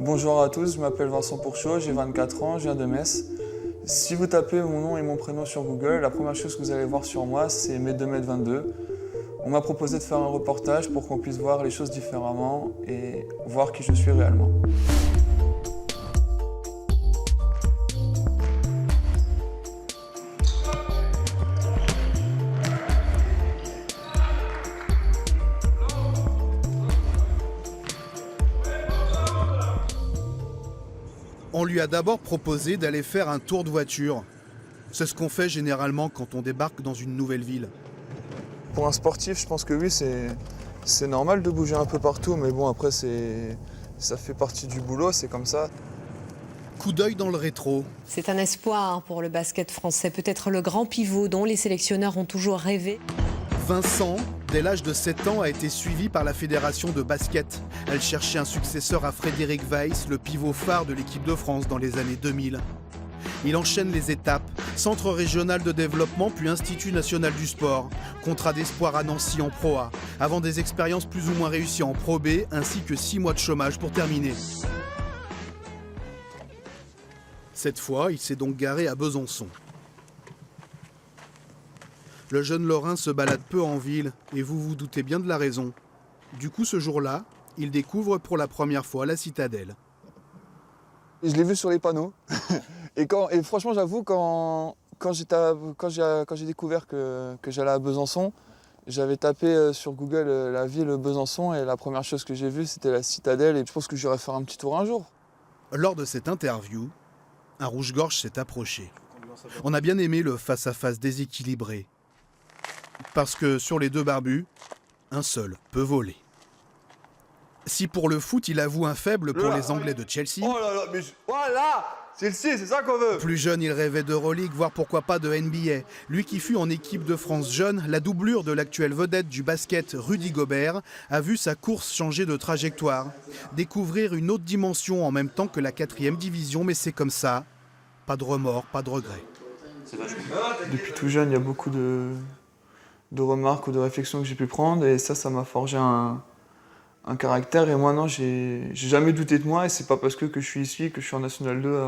Bonjour à tous, je m'appelle Vincent Pourchaud, j'ai 24 ans, je viens de Metz. Si vous tapez mon nom et mon prénom sur Google, la première chose que vous allez voir sur moi, c'est mes 2,22 m. On m'a proposé de faire un reportage pour qu'on puisse voir les choses différemment et voir qui je suis réellement. On lui a d'abord proposé d'aller faire un tour de voiture. C'est ce qu'on fait généralement quand on débarque dans une nouvelle ville. Pour un sportif, je pense que oui, c'est normal de bouger un peu partout, mais bon, après, ça fait partie du boulot, c'est comme ça. Coup d'œil dans le rétro. C'est un espoir pour le basket français, peut-être le grand pivot dont les sélectionneurs ont toujours rêvé. Vincent, dès l'âge de 7 ans, a été suivi par la fédération de basket. Elle cherchait un successeur à Frédéric Weiss, le pivot phare de l'équipe de France dans les années 2000. Il enchaîne les étapes, centre régional de développement puis Institut national du sport, contrat d'espoir à Nancy en Pro A, avant des expériences plus ou moins réussies en Pro B, ainsi que 6 mois de chômage pour terminer. Cette fois, il s'est donc garé à Besançon. Le jeune Lorrain se balade peu en ville, et vous vous doutez bien de la raison. Du coup, ce jour-là, il découvre pour la première fois la citadelle. Je l'ai vu sur les panneaux. et franchement, j'avoue, quand j'ai découvert que j'allais à Besançon, j'avais tapé sur Google la ville Besançon et la première chose que j'ai vue, c'était la citadelle. Et je pense que j'irai faire un petit tour un jour. Lors de cette interview, un rouge-gorge s'est approché. On a bien aimé le face-à-face déséquilibré. Parce que sur les deux barbus, un seul peut voler. Si pour le foot, il avoue un faible pour les Anglais de Chelsea. Oh là là, mais voilà, Chelsea, c'est ça qu'on veut. Plus jeune, il rêvait d'Euroleague, voire pourquoi pas de NBA. Lui qui fut en équipe de France jeune, la doublure de l'actuelle vedette du basket, Rudy Gobert, a vu sa course changer de trajectoire. Découvrir une autre dimension en même temps que la 4e division, mais c'est comme ça. Pas de remords, pas de regrets. Depuis tout jeune, il y a beaucoup de remarques ou de réflexions que j'ai pu prendre et ça m'a forgé un caractère. Et moi, non, j'ai jamais douté de moi et c'est pas parce que je suis ici, que je suis en National 2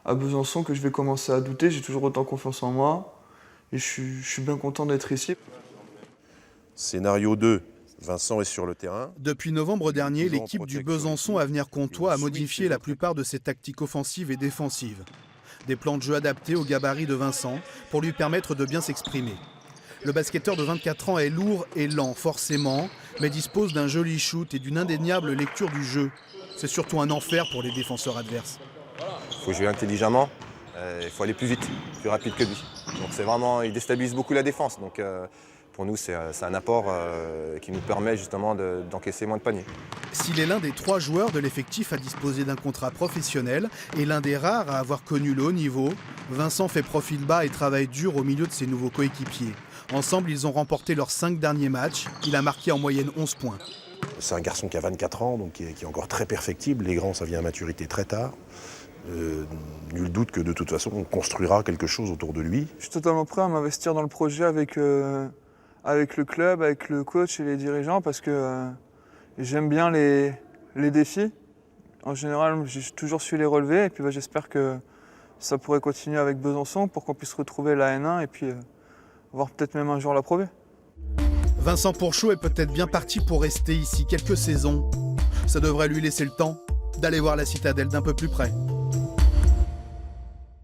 à Besançon que je vais commencer à douter. J'ai toujours autant confiance en moi et je suis bien content d'être ici. Scénario 2, Vincent est sur le terrain. Depuis novembre dernier, l'équipe du Besançon Avenir Comtois a modifié la plupart de ses tactiques offensives et défensives. Des plans de jeu adaptés au gabarit de Vincent pour lui permettre de bien s'exprimer. Le basketteur de 24 ans est lourd et lent, forcément, mais dispose d'un joli shoot et d'une indéniable lecture du jeu. C'est surtout un enfer pour les défenseurs adverses. Il faut jouer intelligemment, il faut aller plus vite, plus rapide que lui. Donc c'est vraiment, il déstabilise beaucoup la défense. Donc pour nous, c'est un apport qui nous permet justement d'encaisser moins de paniers. S'il est l'un des 3 joueurs de l'effectif à disposer d'un contrat professionnel et l'un des rares à avoir connu le haut niveau, Vincent fait profil bas et travaille dur au milieu de ses nouveaux coéquipiers. Ensemble, ils ont remporté leurs 5 derniers matchs. Il a marqué en moyenne 11 points. C'est un garçon qui a 24 ans, donc qui est encore très perfectible. Les grands, ça vient à maturité très tard. Nul doute que de toute façon, on construira quelque chose autour de lui. Je suis totalement prêt à m'investir dans le projet avec le club, avec le coach et les dirigeants parce que j'aime bien les défis. En général, j'ai toujours su les relever et puis j'espère que ça pourrait continuer avec Besançon pour qu'on puisse retrouver la N1 et puis voir peut-être même un jour la Pro B. Vincent Pourchaud est peut-être bien parti pour rester ici quelques saisons. Ça devrait lui laisser le temps d'aller voir la citadelle d'un peu plus près.